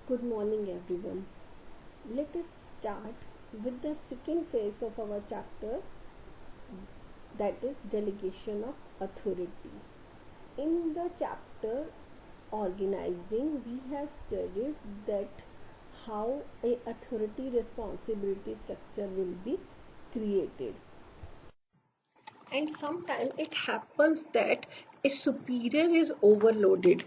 Good morning, everyone. Let us start with the second phase of our chapter, that is delegation of authority. In the chapter organizing, we have studied that how a authority responsibility structure will be created. And sometimes it happens that a superior is overloaded.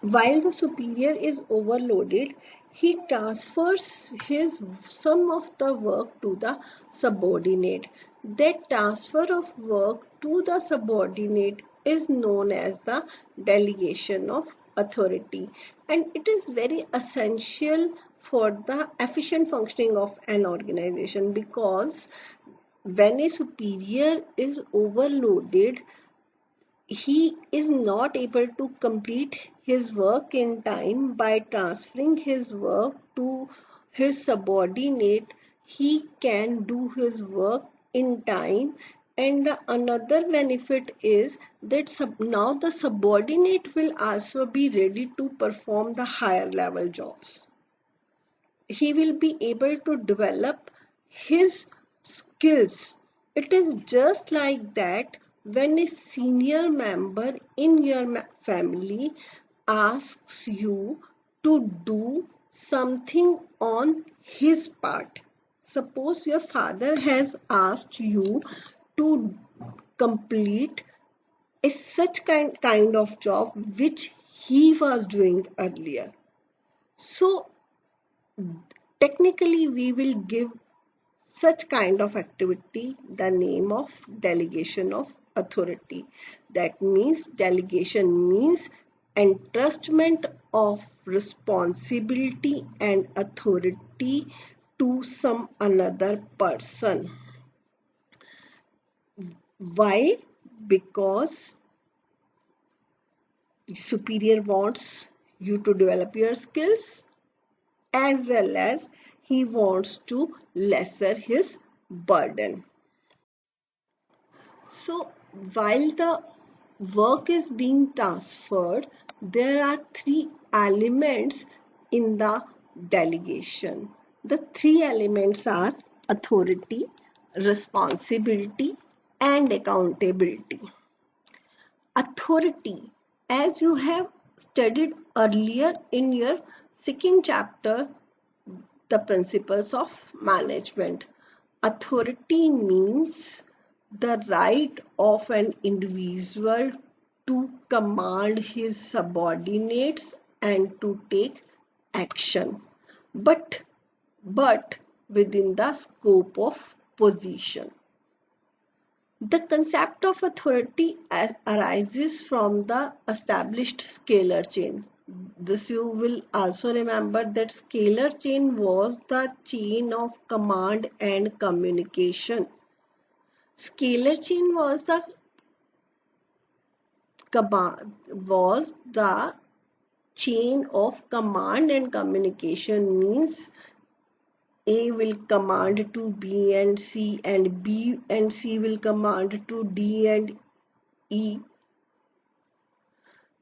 While the superior is overloaded, he transfers his some of the work to the subordinate. That transfer of work to the subordinate is known as the delegation of authority, and it is very essential for the efficient functioning of an organization, because when a superior is overloaded, he is not able to complete his work in time. By transferring his work to his subordinate, he can do his work in time. And the another benefit is that now the subordinate will also be ready to perform the higher level jobs. He will be able to develop his skills. It is just like that when a senior member in your family asks you to do something on his part. Suppose your father has asked you to complete a such kind of job which he was doing earlier. So technically, we will give such kind of activity the name of delegation of authority. That means delegation means entrustment of responsibility and authority to some another person. Why? Because superior wants you to develop your skills, as well as he wants to lesser his burden. So while the work is being transferred, there are three elements in the delegation. The three elements are authority, responsibility, and accountability. Authority, as you have studied earlier in your second chapter, the principles of management. Authority means the right of an individual to command his subordinates and to take action, but but within the scope of position. The concept of authority arises from the established scalar chain. This you will also remember that scalar chain was the chain of command and communication. Scalar chain was the chain of command and communication, means A will command to B and C, and B and C will command to D and E.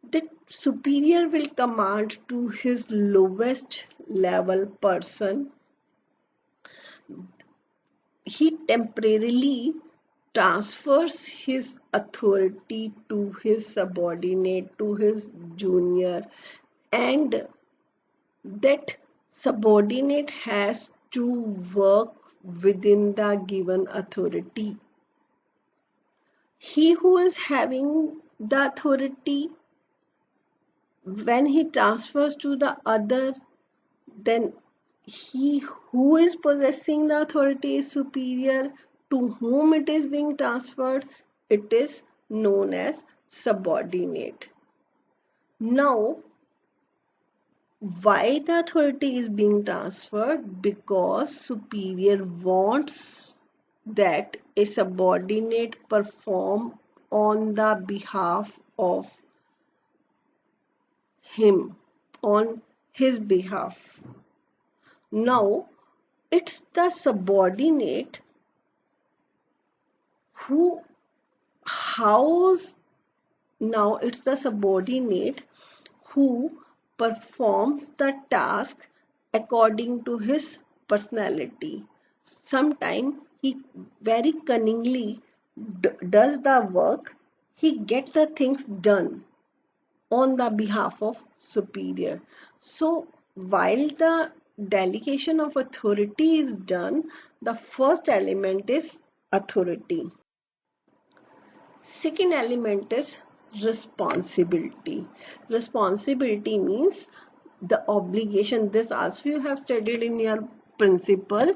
The superior will command to his lowest level person. He temporarily transfers his authority to his subordinate, to his junior, and that subordinate has to work within the given authority. He who is having the authority, when he transfers to the other, then he who is possessing the authority is superior. To whom it is being transferred, it is known as subordinate. Now, why the authority is being transferred? Because superior wants that a subordinate perform on the behalf of him, on his behalf. Now, it's the subordinate who house now it's the subordinate who performs the task according to his personality. Sometimes he very cunningly does the work, he gets the things done on the behalf of superior. So while the delegation of authority is done, the first element is authority. Second element is responsibility. Responsibility means the obligation. This also you have studied in your principle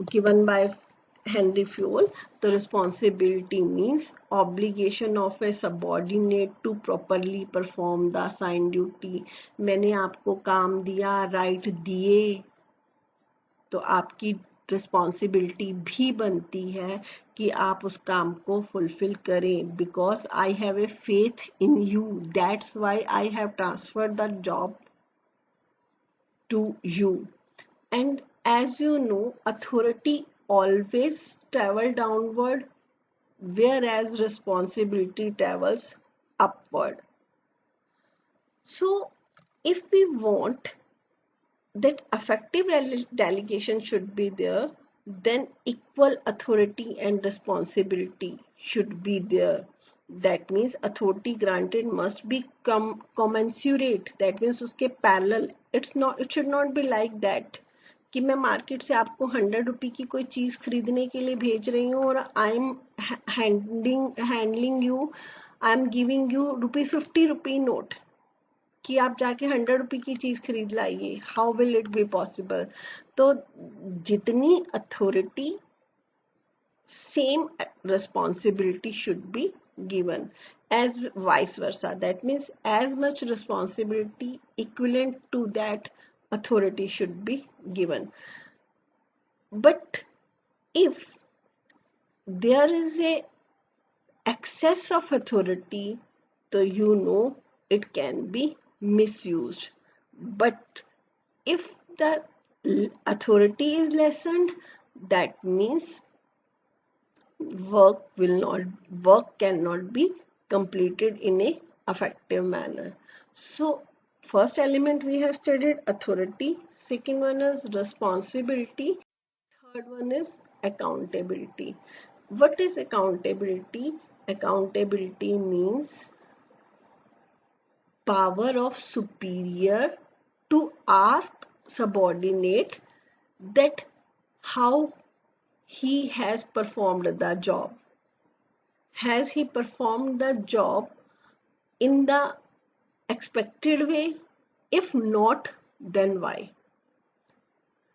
given by Henry Fayol. The responsibility means obligation of a subordinate to properly perform the assigned duty. मैंने आपको काम दिया, right दिए, तो आपकी responsibility भी बनती है कि आप उस काम को फुलफिल करें. Because I have a faith in you, that's why I have transferred the job to you. And as you know, authority always travel downward, whereas responsibility travels upward. So if we want that effective delegation should be there, then equal authority and responsibility should be there. That means authority granted must be commensurate. That means uske parallel. It should not be like that कि मैं market से आपको 100 रुपए की कोई चीज खरीदने के लिए भेज रही हूँ और I am handling you, I am giving you ₹50 note कि आप जाके 100 रुपए की चीज खरीद लाइए. How will it be possible? तो जितनी authority same responsibility should be given, as vice versa. That means as much responsibility equivalent to that authority should be given. But if there is a excess of authority, so you know it can be misused. But if the authority is lessened, that means work cannot be completed in a effective manner. So first element we have studied authority, second one is responsibility, third one is accountability. What is accountability? Accountability means power of superior to ask subordinate that how he has performed the job. Has he performed the job in the expected way? If not, then why?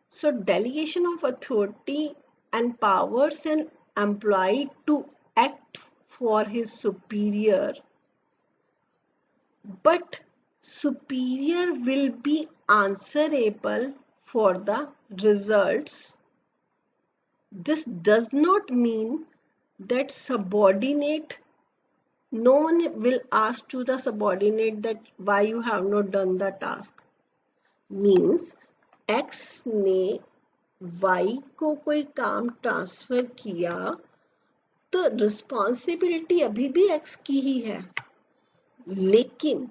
So delegation of authority empowers an employee to act for his superior, but superior will be answerable for the results. This does not mean that no one will ask to the subordinate that why you have not done the task. Means X ने Y को कोई काम transfer किया तो responsibility अभी भी X की ही है, लेकिन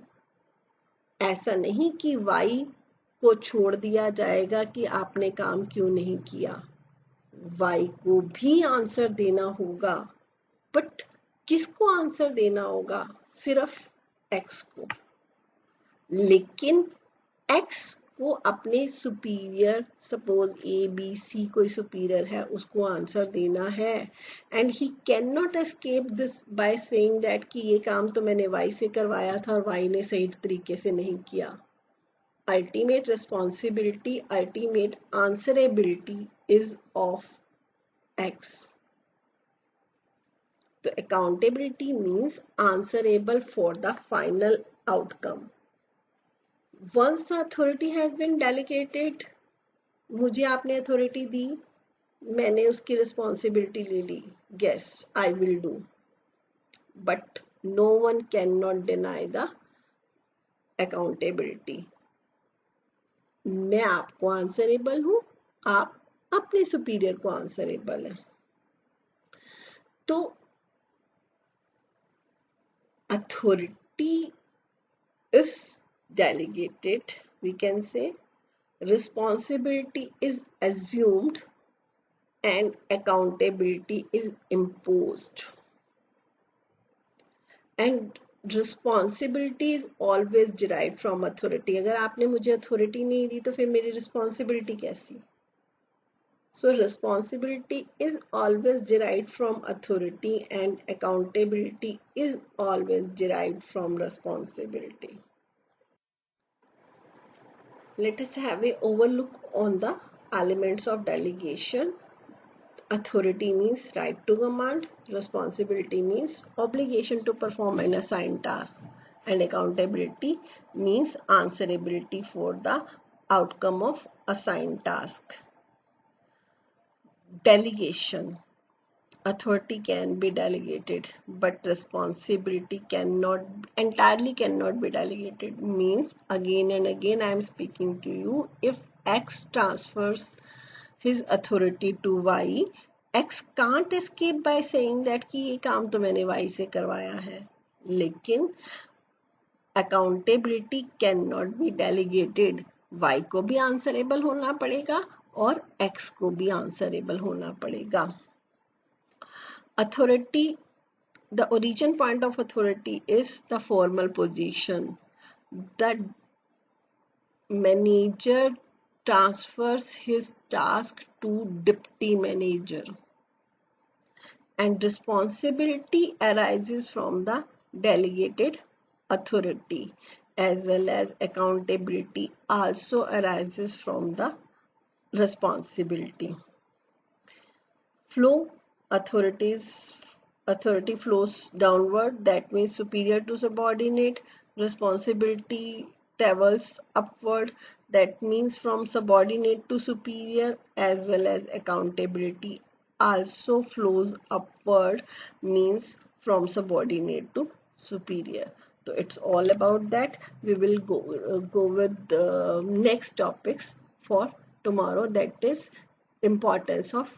ऐसा नहीं कि Y को छोड़ दिया जाएगा कि आपने काम क्यों नहीं किया. Y को भी आंसर देना होगा, बट किसको आंसर देना होगा? सिर्फ X को. लेकिन X को अपने सुपीरियर, सपोज ABC कोई सुपीरियर है, उसको आंसर देना है. And he can not escape this by saying that कि ये काम तो मैंने Y से करवाया था और Y ने सही तरीके से नहीं किया. Ultimate responsibility, ultimate answerability is of X. So accountability means answerable for the final outcome. Once the authority has been delegated, मुझे आपने authority दी, मैंने उसकी responsibility ले ली. Yes, I will do. But no one cannot deny the accountability. मैं आपको answerable हूं, आप अपने सुपीरियर को आंसरेबल है. तो authority is delegated, we can say. Responsibility is assumed and accountability is imposed. And responsibility is always derived from authority. अगर आपने मुझे authority नहीं दी तो फिर मेरी responsibility कैसी? So responsibility is always derived from authority and accountability is always derived from responsibility. Let us have a overlook on the elements of delegation. Authority means right to command, responsibility means obligation to perform an assigned task, and accountability means answerability for the outcome of assigned task. Delegation. Authority can be delegated, but responsibility entirely cannot be delegated. Means again and again I am speaking to you, if X transfers his authority to Y, X can't escape by saying that कि ये काम तो मैंने Y से करवाया है. लेकिन accountability cannot be delegated. Y को भी answerable होना पड़ेगा और X को भी answerable होना पड़ेगा. Authority, the origin point of authority is the formal position. The manager transfers his task to deputy manager, and responsibility arises from the delegated authority, as well as accountability also arises from the responsibility. Flow. Authority flows downward, that means superior to subordinate. Responsibility travels upward, that means from subordinate to superior, as well as accountability also flows upward, means from subordinate to superior. So it's all about that. We will go with the next topics for tomorrow, that is importance of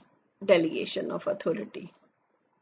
delegation of authority.